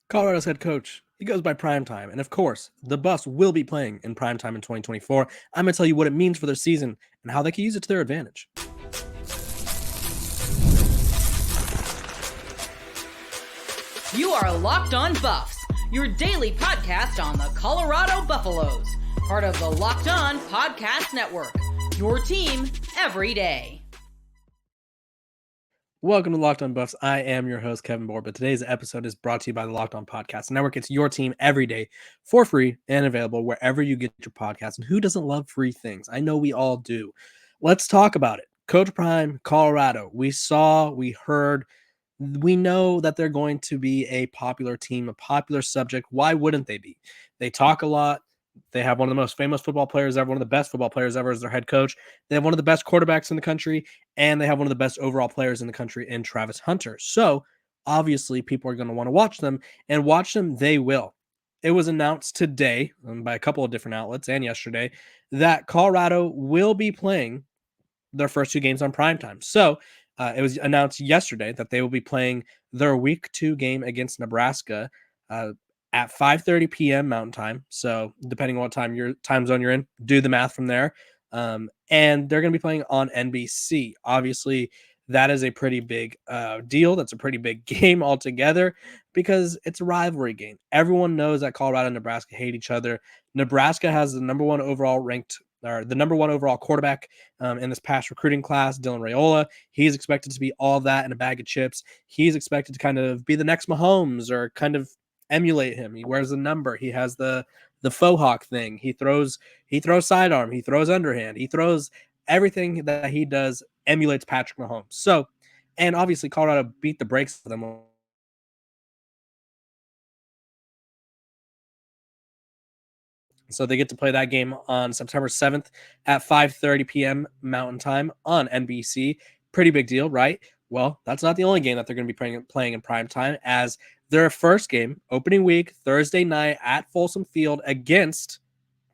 Colorado's head coach, he goes by primetime. And of course, the Buffs will be playing in primetime in 2024. I'm going to tell you what it means for their season and how they can use it to their advantage. You are Locked On Buffs, your daily podcast on the Colorado Buffaloes, part of the Locked On Podcast Network, your team every day. Welcome to Locked On Buffs. I am your host, Kevin Bohr, but today's episode is brought to you by the Locked On Podcast Network. It's your team every day for free and available wherever you get your podcasts. And who doesn't love free things? I know we all do. Let's talk about it. Coach Prime, Colorado. We saw, we heard, we know that they're going to be a popular team, a popular subject. Why wouldn't they be? They talk a lot. They have one of the most famous football players ever, one of the best football players ever as their head coach. They have one of the best quarterbacks in the country, and they have one of the best overall players in the country in Travis Hunter. So obviously people are going to want to watch them, and watch them they will. It was announced today by a couple of different outlets and yesterday that Colorado will be playing their first two games on primetime. So it was announced yesterday that they will be playing their week 2 game against Nebraska at 5:30 p.m. Mountain Time. So depending on what time zone you're in, do the math from there. And they're going to be playing on NBC. Obviously, that is a pretty big deal. That's a pretty big game altogether because it's a rivalry game. Everyone knows that Colorado and Nebraska hate each other. Nebraska has the number one overall quarterback in this past recruiting class, Dylan Raiola. He's expected to be all that in a bag of chips. He's expected to kind of be the next Mahomes or kind of emulate him. He wears the number. He has the faux hawk thing. He throws sidearm. He throws underhand. He throws everything that he does emulates Patrick Mahomes. So, and obviously Colorado beat the brakes of them. So they get to play that game on September 7th at 5:30 p.m. Mountain Time on NBC. Pretty big deal, right? Well, that's not the only game that they're going to be playing in prime time, as their first game, opening week, Thursday night at Folsom Field against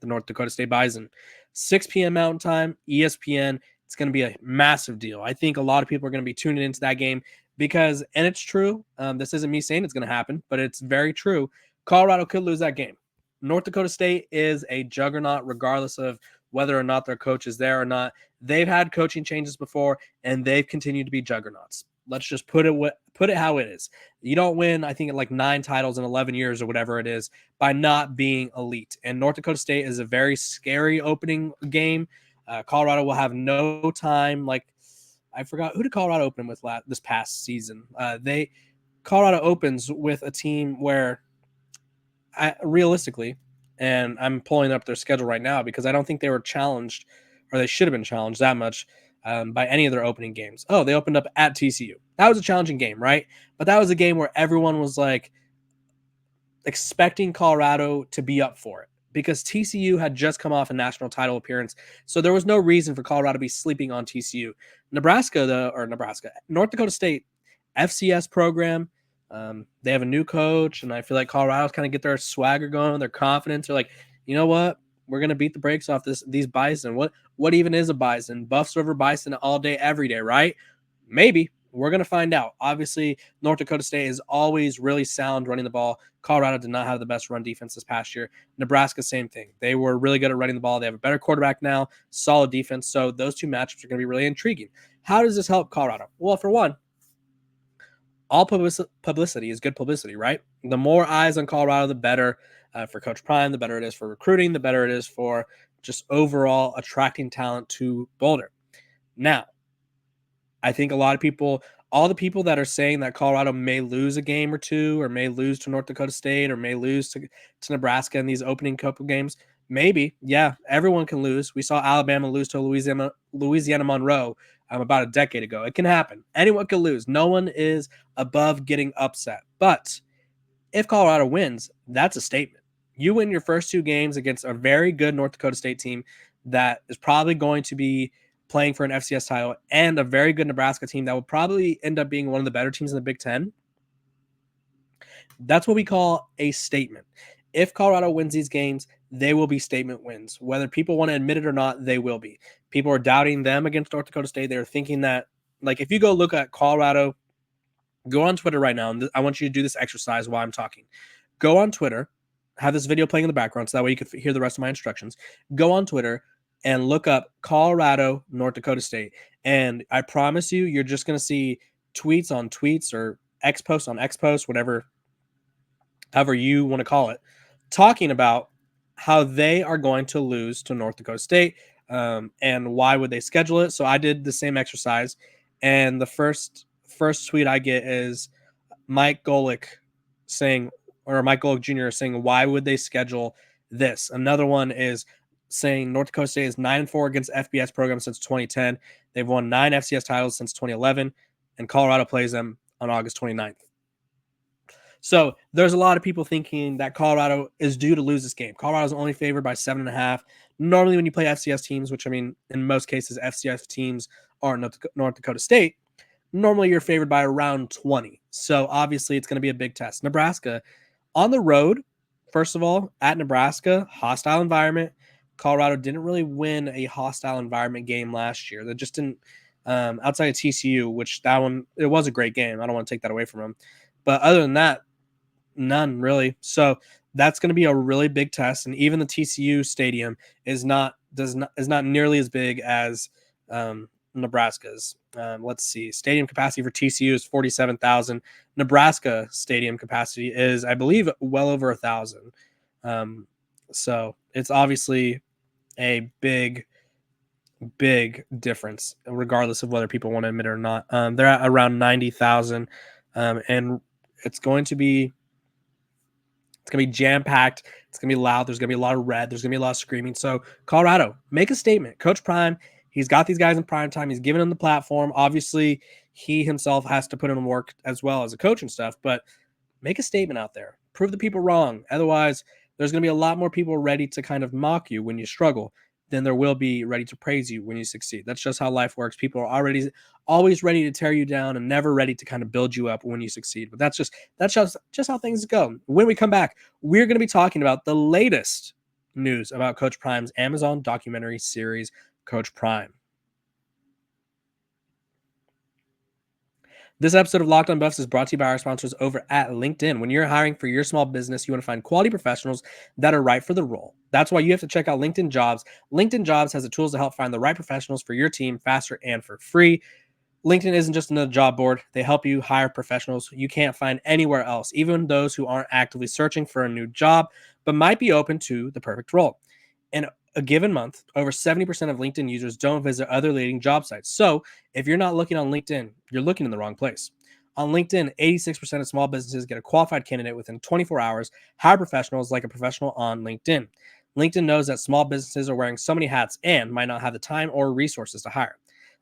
the North Dakota State Bison. 6 p.m. Mountain Time, ESPN. It's going to be a massive deal. I think a lot of people are going to be tuning into that game because, and it's true, this isn't me saying it's going to happen, but it's very true. Colorado could lose that game. North Dakota State is a juggernaut regardless of whether or not their coach is there or not. They've had coaching changes before, and they've continued to be juggernauts. Let's just put it how it is. You don't win, I think, like 9 titles in 11 years or whatever it is by not being elite. And North Dakota State is a very scary opening game. Colorado will have no time. Like, I forgot, who did Colorado open with this past season? Colorado opens with a team where realistically, and I'm pulling up their schedule right now because I don't think they were challenged, or they should have been challenged that much by any of their opening games. Oh, they opened up at TCU. That was a challenging game, right? But that was a game where everyone was like expecting Colorado to be up for it because TCU had just come off a national title appearance. So there was no reason for Colorado to be sleeping on TCU. North Dakota State, FCS program. They have a new coach, and I feel like Colorado's kind of get their swagger going, their confidence. They're like, you know what? We're going to beat the brakes off these Bison. What even is a Bison? Buffs over Bison all day, every day, right? Maybe. We're going to find out. Obviously, North Dakota State is always really sound running the ball. Colorado did not have the best run defense this past year. Nebraska, same thing. They were really good at running the ball. They have a better quarterback now, solid defense. So those two matchups are going to be really intriguing. How does this help Colorado? Well, for one, all publicity is good publicity, right? The more eyes on Colorado, the better for Coach Prime, the better it is for recruiting, the better it is for just overall attracting talent to Boulder. Now, I think all the people that are saying that Colorado may lose a game or two, or may lose to North Dakota State, or may lose to Nebraska in these opening couple games, maybe, yeah, everyone can lose. We saw Alabama lose to Louisiana Monroe about a decade ago. It can happen. Anyone can lose. No one is above getting upset. But if Colorado wins, that's a statement. You win your first 2 games against a very good North Dakota State team that is probably going to be playing for an FCS title, and a very good Nebraska team that will probably end up being one of the better teams in the Big Ten. That's what we call a statement. If Colorado wins these games, they will be statement wins. Whether people want to admit it or not, they will be. People are doubting them against North Dakota State. They're thinking that, like, if you go look at Colorado Go on Twitter right now, and I want you to do this exercise while I'm talking. Go on Twitter, have this video playing in the background so that way you can hear the rest of my instructions. Go on Twitter and look up Colorado, North Dakota State. And I promise you, you're just going to see tweets on tweets or X posts on X posts, however you want to call it, talking about how they are going to lose to North Dakota State, and why would they schedule it. So I did the same exercise, and the first tweet I get is Mike Golick Jr. saying, why would they schedule this? Another one is saying North Dakota State is 9-4 against FBS programs since 2010. They've won 9 FCS titles since 2011, and Colorado plays them on August 29th. So there's a lot of people thinking that Colorado is due to lose this game. Colorado's only favored by 7.5. Normally when you play FCS teams, which I mean, in most cases, FCS teams are North Dakota State, normally you're favored by around 20. So obviously it's going to be a big test. Nebraska on the road, first of all, at Nebraska, hostile environment. Colorado didn't really win a hostile environment game last year. They just didn't, outside of TCU, which that one, it was a great game. I don't want to take that away from them. But other than that, none really. So that's going to be a really big test. And even the TCU stadium is not nearly as big as Nebraska's. Let's see. Stadium capacity for TCU is 47,000. Nebraska stadium capacity is, I believe, well over 1,000. So it's obviously a big difference, regardless of whether people want to admit it or not. They're at around 90,000, and it's going to be jam-packed. It's going to be loud. There's going to be a lot of red. There's going to be a lot of screaming. So Colorado, make a statement. Coach Prime, he's got these guys in prime time. He's giving them the platform. Obviously, he himself has to put in work as well as a coach and stuff, but make a statement out there. Prove the people wrong. Otherwise, there's going to be a lot more people ready to kind of mock you when you struggle than there will be ready to praise you when you succeed. That's just how life works. People are always ready to tear you down and never ready to kind of build you up when you succeed. But that's just how things go. When we come back, we're going to be talking about the latest news about Coach Prime's Amazon documentary series, Coach Prime. This episode of Locked on Buffs is brought to you by our sponsors over at LinkedIn. When you're hiring for your small business, you want to find quality professionals that are right for the role. That's why you have to check out LinkedIn Jobs. LinkedIn Jobs has the tools to help find the right professionals for your team faster and for free. LinkedIn isn't just another job board. They help you hire professionals you can't find anywhere else, even those who aren't actively searching for a new job, but might be open to the perfect role. In a given month, over 70% of LinkedIn users don't visit other leading job sites. So if you're not looking on LinkedIn, you're looking in the wrong place. On LinkedIn, 86% of small businesses get a qualified candidate within 24 hours. Hire professionals like a professional on LinkedIn. LinkedIn knows that small businesses are wearing so many hats and might not have the time or resources to hire.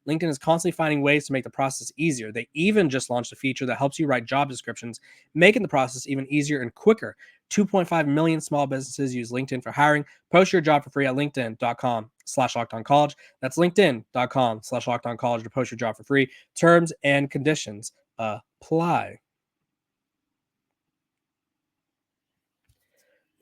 LinkedIn is constantly finding ways to make the process easier. They even just launched a feature that helps you write job descriptions, making the process even easier and quicker. 2.5 million small businesses use LinkedIn for hiring. Post your job for free at linkedin.com/lockedoncollege. That's linkedin.com/lockedoncollege to post your job for free. Terms and conditions apply.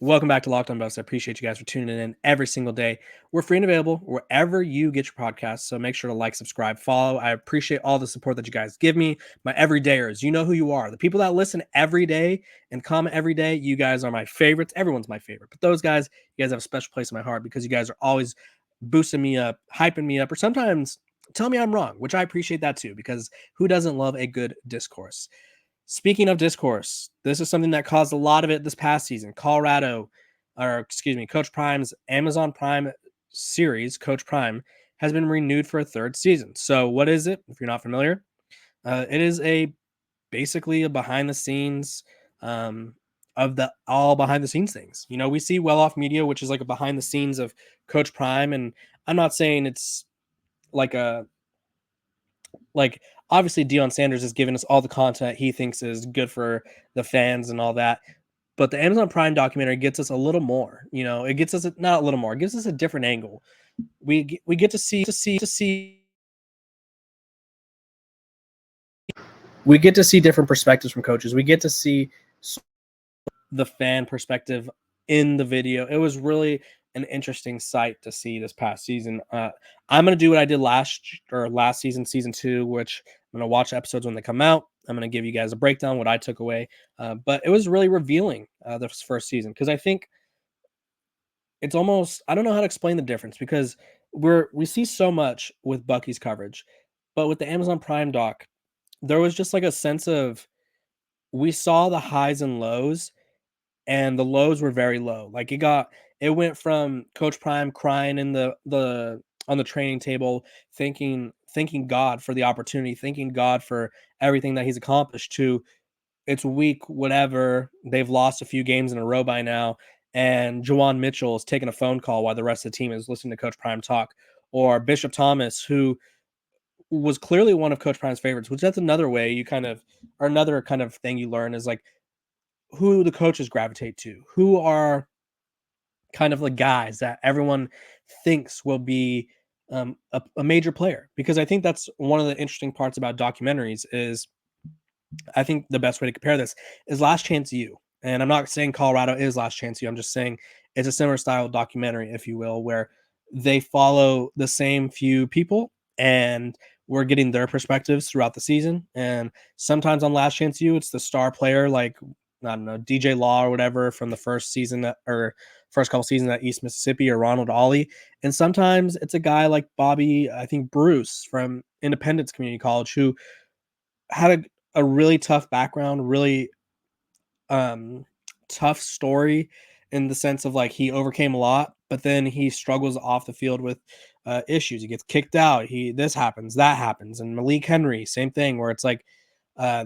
Welcome back to Locked on Buffs. I appreciate you guys for tuning in every single day. We're free and available wherever you get your podcasts, so make sure to like, subscribe, follow. I appreciate all the support that you guys give me. My everydayers, you know who you are. The people that listen every day and comment every day, you guys are my favorites. Everyone's my favorite. But those guys, you guys have a special place in my heart because you guys are always boosting me up, hyping me up, or sometimes tell me I'm wrong, which I appreciate that too, because who doesn't love a good discourse? Speaking of discourse, this is something that caused a lot of it this past season. Coach Prime's Amazon Prime series, Coach Prime, has been renewed for a third season. So what is it? If you're not familiar, it is basically a behind the scenes of the all behind the scenes things. You know, we see Well Off Media, which is like a behind the scenes of Coach Prime. And I'm not saying it's like obviously Deion Sanders has given us all the content he thinks is good for the fans and all that. But the Amazon Prime documentary gets us a little more, you know, it gets us not a little more, it gives us a different angle. We get to see different perspectives from coaches. We get to see the fan perspective in the video. It was really an interesting sight to see this past season. I'm going to do what I did last season, season 2, which I'm going to watch episodes when they come out. I'm going to give you guys a breakdown, what I took away. But it was really revealing this first season, because I think it's almost, I don't know how to explain the difference, because we see so much with Bucky's coverage, but with the Amazon Prime doc, there was just like a sense of, we saw the highs and lows, and the lows were very low. Like it went from Coach Prime crying in the on the training table, thanking God for the opportunity, thanking God for everything that he's accomplished, to it's week whatever, they've lost a few games in a row by now, and Juwan Mitchell is taking a phone call while the rest of the team is listening to Coach Prime talk, or Bishop Thomas, who was clearly one of Coach Prime's favorites, which that's another way you kind of, or another kind of thing you learn, is like who the coaches gravitate to, who are kind of the guys that everyone thinks will be a major player. Because I think that's one of the interesting parts about documentaries is, I think the best way to compare this is Last Chance U. And I'm not saying Colorado is Last Chance U. I'm just saying it's a similar style documentary, if you will, where they follow the same few people and we're getting their perspectives throughout the season. And sometimes on Last Chance U, it's the star player, like, I don't know, DJ Law or whatever from the first season or first couple seasons at East Mississippi, or Ronald Ollie. And sometimes it's a guy like Bobby, I think Bruce from Independence Community College, who had a really tough background, really um tough story, in the sense of like he overcame a lot, but then he struggles off the field with issues. He gets kicked out. This happens, that happens. And Malik Henry, same thing, where it's like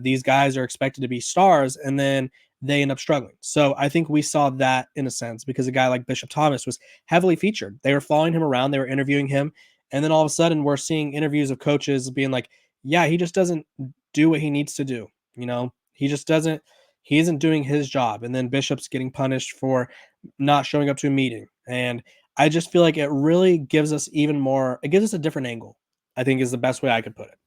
these guys are expected to be stars and then they end up struggling. So I think we saw that in a sense, because a guy like Bishop Thomas was heavily featured. They were following him around, they were interviewing him, and then all of a sudden we're seeing interviews of coaches being like, yeah, he just doesn't do what he needs to do. He just doesn't, he isn't doing his job. And then Bishop's getting punished for not showing up to a meeting. And I just feel like it really gives us even more, it gives us a different angle, I think is the best way I could put it.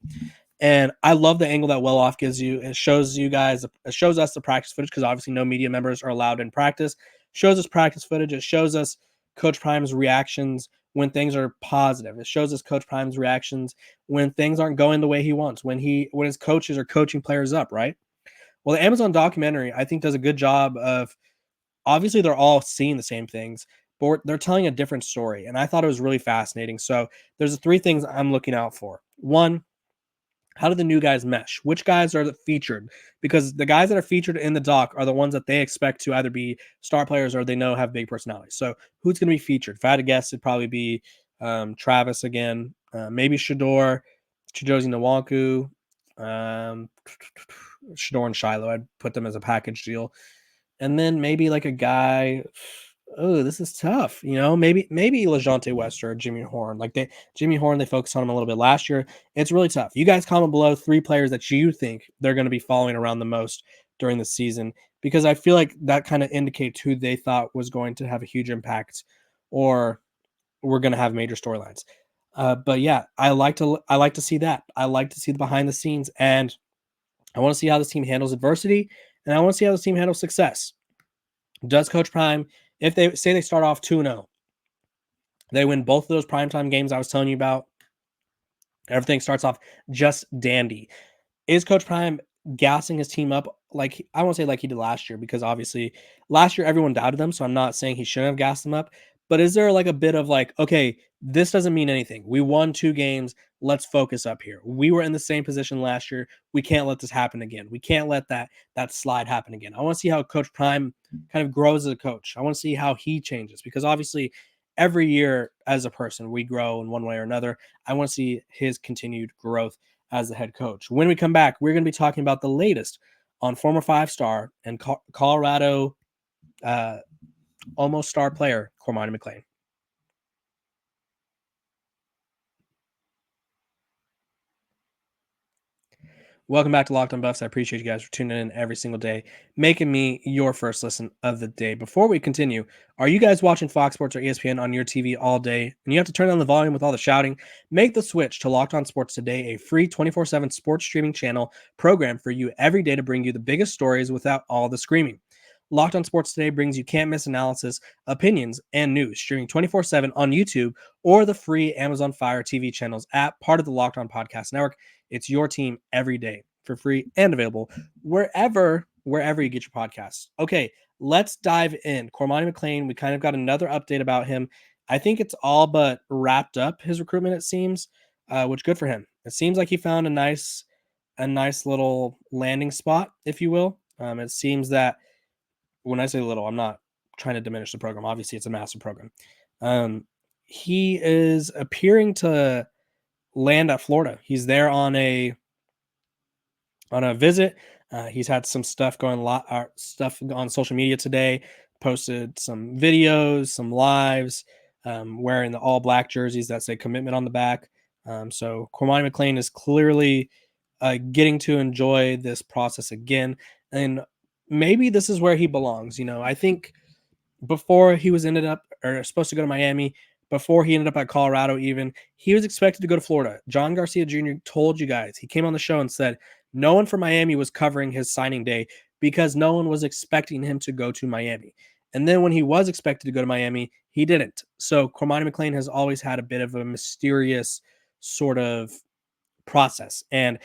And I love the angle that Well Off gives you. It shows you guys, it shows us the practice footage, because obviously no media members are allowed in practice. Shows us practice footage. It shows us Coach Prime's reactions when things are positive. It shows us Coach Prime's reactions when things aren't going the way he wants, when his coaches are coaching players up, right? Well, the Amazon documentary, I think, does a good job of, obviously they're all seeing the same things, but they're telling a different story. And I thought it was really fascinating. So there's three things I'm looking out for. One, how do the new guys mesh? Which guys are featured? Because the guys that are featured in the doc are the ones that they expect to either be star players or they know have big personalities. So who's going to be featured? If I had to guess, it'd probably be Travis again, maybe Chidozie Nwanku, Shador and Shiloh. I'd put them as a package deal. And then maybe like a guy. Oh, this is tough. Maybe LeJounte West or Jimmy Horn. Jimmy Horn, they focused on him a little bit last year. It's really tough. You guys comment below 3 players that you think they're going to be following around the most during the season, because I feel like that kind of indicates who they thought was going to have a huge impact, or we're going to have major storylines. But yeah, I like to see that. I like to see the behind the scenes, and I want to see how this team handles adversity, and I want to see how this team handles success. Does Coach Prime, if they say they start off 2-0, they win both of those primetime games I was telling you about, everything starts off just dandy. Is Coach Prime gassing his team up like, I won't say like he did last year, because obviously last year everyone doubted them, so I'm not saying he shouldn't have gassed them up, but is there like a bit of like, okay, this doesn't mean anything. We won 2 games. Let's focus up here. We were in the same position last year. We can't let this happen again. We can't let that slide happen again. I want to see how Coach Prime kind of grows as a coach. I want to see how he changes, because obviously every year as a person, we grow in one way or another. I want to see his continued growth as the head coach. When we come back, we're going to be talking about the latest on former 5-star and Colorado almost star player, Cormani McClain. Welcome back to Locked on Buffs. I appreciate you guys for tuning in every single day, making me your first listen of the day. Before we continue, are you guys watching Fox Sports or ESPN on your TV all day and you have to turn down the volume with all the shouting? Make the switch to Locked on Sports Today, a free 24/7 sports streaming channel program for you every day to bring you the biggest stories without all the screaming. Locked on Sports Today brings you can't-miss analysis, opinions, and news, streaming 24/7 on YouTube or the free Amazon Fire TV channels app, part of the Locked On Podcast Network. It's your team every day for free and available wherever you get your podcasts. Okay, let's dive in. Cormani McClain, we kind of got another update about him. I think it's all but wrapped up his recruitment, it seems, which good for him. It seems like he found a nice little landing spot, if you will. It seems that when I say little, I'm not trying to diminish the program. Obviously, it's a massive program. He is appearing to land at Florida. He's there on a visit. He's had some stuff stuff on social media today. Posted some videos, some lives, wearing the all black jerseys that say commitment on the back. So Cormani McClain is clearly getting to enjoy this process again, and maybe this is where he belongs. I think before he was ended up or supposed to go to Miami, before he ended up at Colorado, even he was expected to go to Florida. John Garcia Jr. told you guys, he came on the show and said no one from Miami was covering his signing day because no one was expecting him to go to Miami. And then when he was expected to go to Miami, he didn't. So Cormani McClain has always had a bit of a mysterious sort of process. And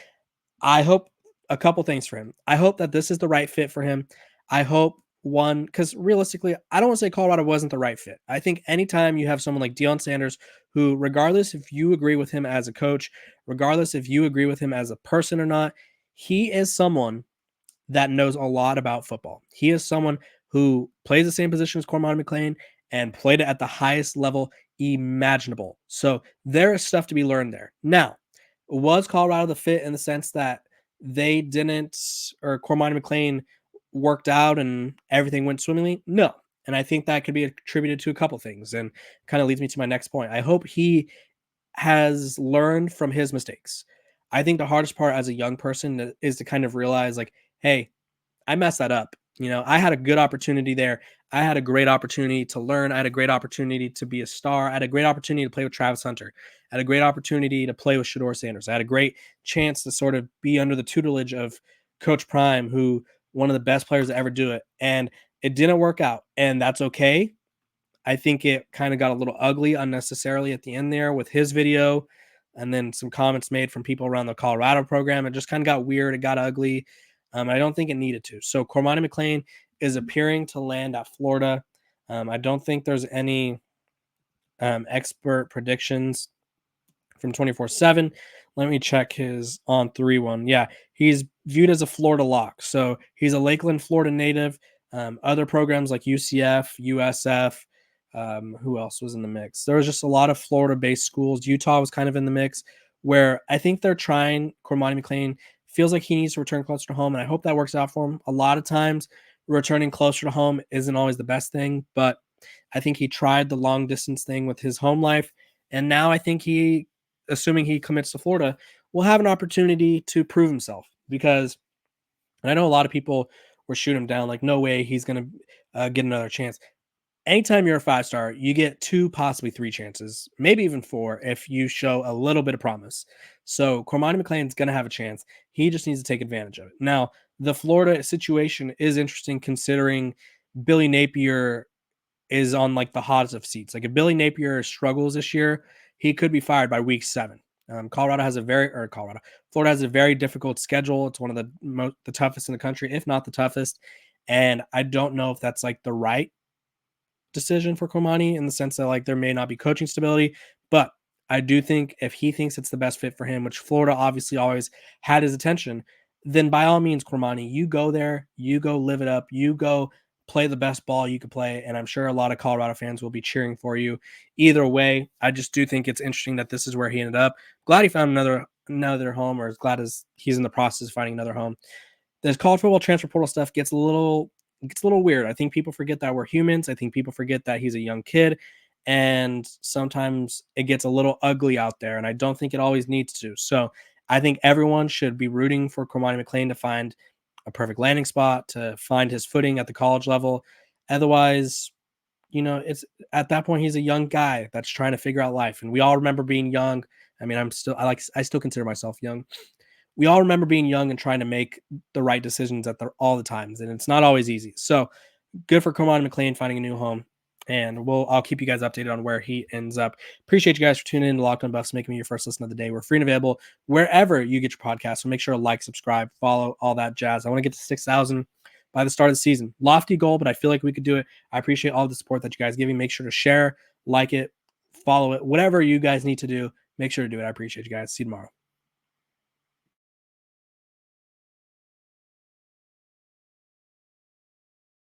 I hope a couple things for him. I hope that this is the right fit for him. I hope one, because realistically, I don't want to say Colorado wasn't the right fit. I think anytime you have someone like Deion Sanders, who, regardless if you agree with him as a coach, regardless if you agree with him as a person or not, he is someone that knows a lot about football. He is someone who plays the same position as Cormani McClain and played it at the highest level imaginable. So there is stuff to be learned there. Now, was Colorado the fit in the sense that they didn't, or Cormani McClain worked out and everything went swimmingly? No. And I think that could be attributed to a couple things, and kind of leads me to my next point. I hope he has learned from his mistakes. I think the hardest part as a young person is to kind of realize, like, hey, I messed that up. I had a good opportunity there. I had a great opportunity to learn. I had a great opportunity to be a star. I had a great opportunity to play with Travis Hunter. I had a great opportunity to play with Shedeur Sanders. I had a great chance to sort of be under the tutelage of Coach Prime, who one of the best players to ever do it. And it didn't work out, and that's okay. I think it kind of got a little ugly unnecessarily at the end there with his video, and then some comments made from people around the Colorado program. It just kind of got weird. It got ugly. I don't think it needed to. So Cormani McClain is appearing to land at Florida. I don't think there's any expert predictions from 24/7. Let me check his on 3-1. Yeah, he's viewed as a Florida lock. So he's a Lakeland, Florida native. Other programs like UCF, USF, who else was in the mix? There was just a lot of Florida-based schools. Utah was kind of in the mix, where I think they're trying. Cormani McClain feels like he needs to return closer to home, and I hope that works out for him. A lot of times, returning closer to home isn't always the best thing, but I think he tried the long distance thing with his home life, and now I think he, assuming he commits to Florida, will have an opportunity to prove himself. Because, and I know a lot of people were shooting him down, like, no way he's going to get another chance. Anytime you're a 5-star, you get 2, possibly 3 chances, maybe even 4, if you show a little bit of promise. So Cormani McClain's going to have a chance. He just needs to take advantage of it. Now, the Florida situation is interesting, considering Billy Napier is on like the hottest of seats. Like, if Billy Napier struggles this year, he could be fired by week 7. Florida has a very difficult schedule. It's one of the toughest in the country, if not the toughest. And I don't know if that's like the right decision for Cormani, in the sense that, like, there may not be coaching stability, but I do think if he thinks it's the best fit for him, which Florida obviously always had his attention, then by all means, Cormani, you go there, you go live it up, you go play the best ball you could play, and I'm sure a lot of Colorado fans will be cheering for you. Either way, I just do think it's interesting that this is where he ended up. Glad he found another home, or as glad as he's in the process of finding another home. This college football transfer portal stuff gets a little weird. I think people forget that we're humans. I think people forget that he's a young kid, and sometimes it gets a little ugly out there, and I don't think it always needs to. So I think everyone should be rooting for Cormani McClain to find a perfect landing spot, to find his footing at the college level. Otherwise, it's at that point, he's a young guy that's trying to figure out life. And we all remember being young. I mean, I still consider myself young. We all remember being young and trying to make the right decisions all the times, and it's not always easy. So good for Cormani McClain finding a new home. And I'll keep you guys updated on where he ends up. Appreciate you guys for tuning in to Locked On Buffs, making me your first listen of the day. We're free and available wherever you get your podcast. So make sure to like, subscribe, follow, all that jazz. I want to get to 6,000 by the start of the season. Lofty goal, but I feel like we could do it. I appreciate all the support that you guys give me. Make sure to share, like it, follow it, whatever you guys need to do. Make sure to do it. I appreciate you guys. See you tomorrow.